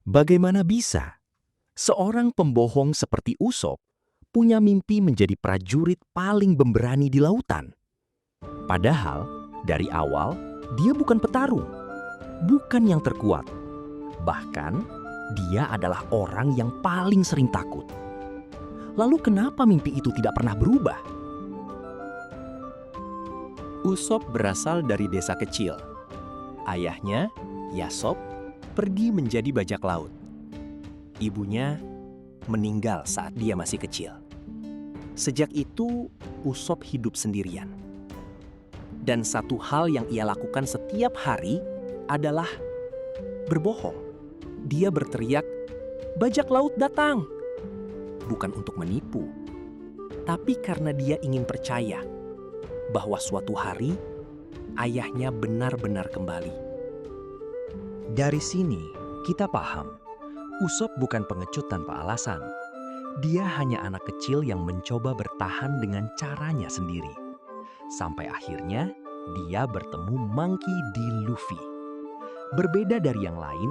Bagaimana bisa seorang pembohong seperti Usop punya mimpi menjadi prajurit paling pemberani di lautan? Padahal dari awal dia bukan petarung, bukan yang terkuat. Bahkan dia adalah orang yang paling sering takut. Lalu kenapa mimpi itu tidak pernah berubah? Usop berasal dari desa kecil. Ayahnya, Yasop, pergi menjadi bajak laut. Ibunya meninggal saat dia masih kecil. Sejak itu, Usop hidup sendirian. Dan satu hal yang ia lakukan setiap hari adalah berbohong. Dia berteriak, "Bajak laut datang!" Bukan untuk menipu, tapi karena dia ingin percaya bahwa suatu hari ayahnya benar-benar kembali. Dari sini, kita paham, Usop bukan pengecut tanpa alasan. Dia hanya anak kecil yang mencoba bertahan dengan caranya sendiri. Sampai akhirnya, dia bertemu Monkey D. Luffy. Berbeda dari yang lain,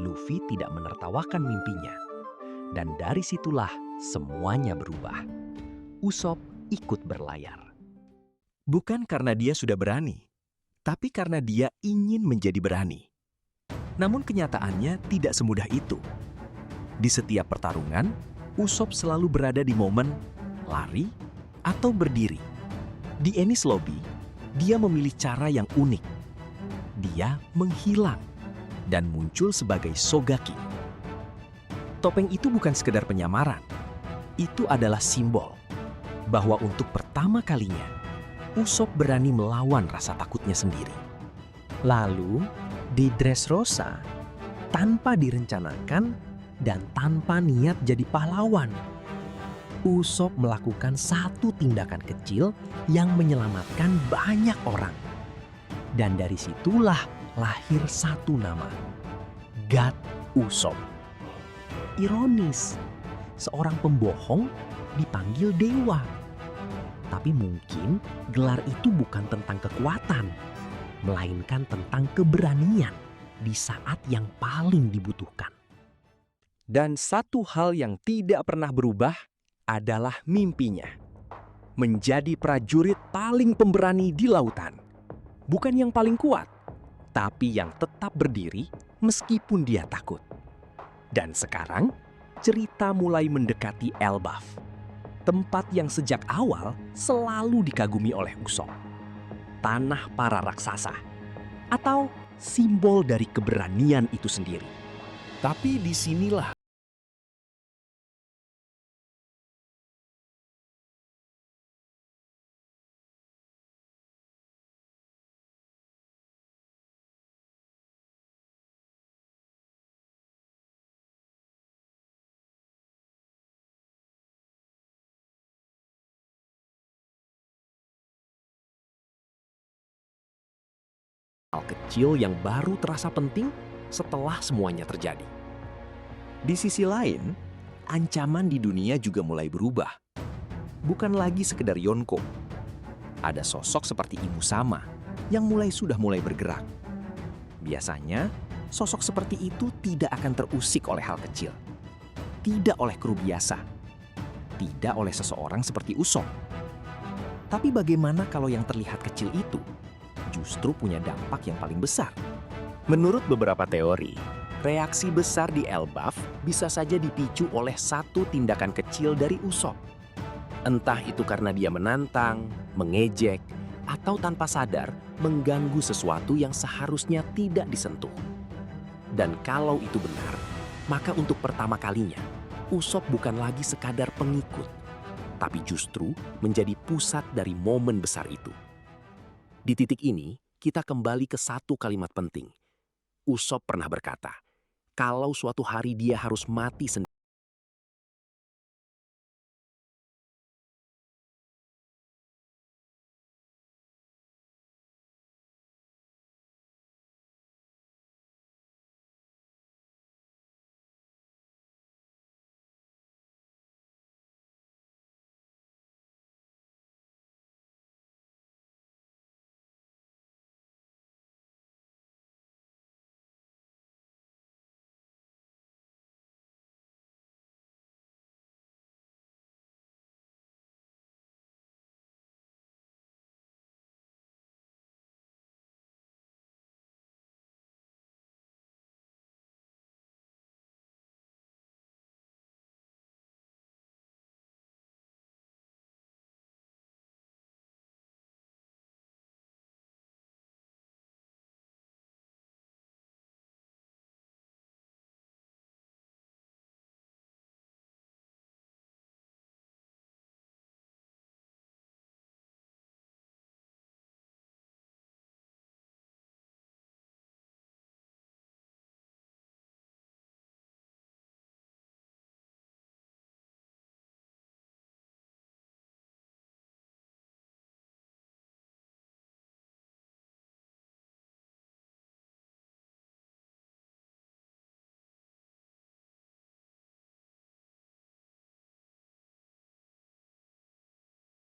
Luffy tidak menertawakan mimpinya. Dan dari situlah semuanya berubah. Usop ikut berlayar. Bukan karena dia sudah berani, tapi karena dia ingin menjadi berani. Namun kenyataannya tidak semudah itu. Di setiap pertarungan, Usop selalu berada di momen lari atau berdiri. Di Enies Lobby, dia memilih cara yang unik. Dia menghilang dan muncul sebagai Sogaki. Topeng itu bukan sekedar penyamaran. Itu adalah simbol bahwa untuk pertama kalinya, Usop berani melawan rasa takutnya sendiri. Lalu, di Dressrosa, tanpa direncanakan dan tanpa niat jadi pahlawan, Usop melakukan satu tindakan kecil yang menyelamatkan banyak orang. Dan dari situlah lahir satu nama, God Usop. Ironis, seorang pembohong dipanggil dewa. Tapi mungkin gelar itu bukan tentang kekuatan, melainkan tentang keberanian di saat yang paling dibutuhkan. Dan satu hal yang tidak pernah berubah adalah mimpinya. Menjadi prajurit paling pemberani di lautan. Bukan yang paling kuat, tapi yang tetap berdiri meskipun dia takut. Dan sekarang, cerita mulai mendekati Elbaf. Tempat yang sejak awal selalu dikagumi oleh Usop. Tanah para raksasa. Atau simbol dari keberanian itu sendiri. Tapi disinilah hal kecil yang baru terasa penting setelah semuanya terjadi. Di sisi lain, ancaman di dunia juga mulai berubah. Bukan lagi sekedar Yonko. Ada sosok seperti Imu Sama yang sudah mulai bergerak. Biasanya, sosok seperti itu tidak akan terusik oleh hal kecil. Tidak oleh kru biasa. Tidak oleh seseorang seperti Usop. Tapi bagaimana kalau yang terlihat kecil itu justru punya dampak yang paling besar? Menurut beberapa teori, reaksi besar di Elbaf bisa saja dipicu oleh satu tindakan kecil dari Usop. Entah itu karena dia menantang, mengejek, atau tanpa sadar mengganggu sesuatu yang seharusnya tidak disentuh. Dan kalau itu benar, maka untuk pertama kalinya, Usop bukan lagi sekadar pengikut, tapi justru menjadi pusat dari momen besar itu. Di titik ini, kita kembali ke satu kalimat penting. Usop pernah berkata, kalau suatu hari dia harus mati sendiri,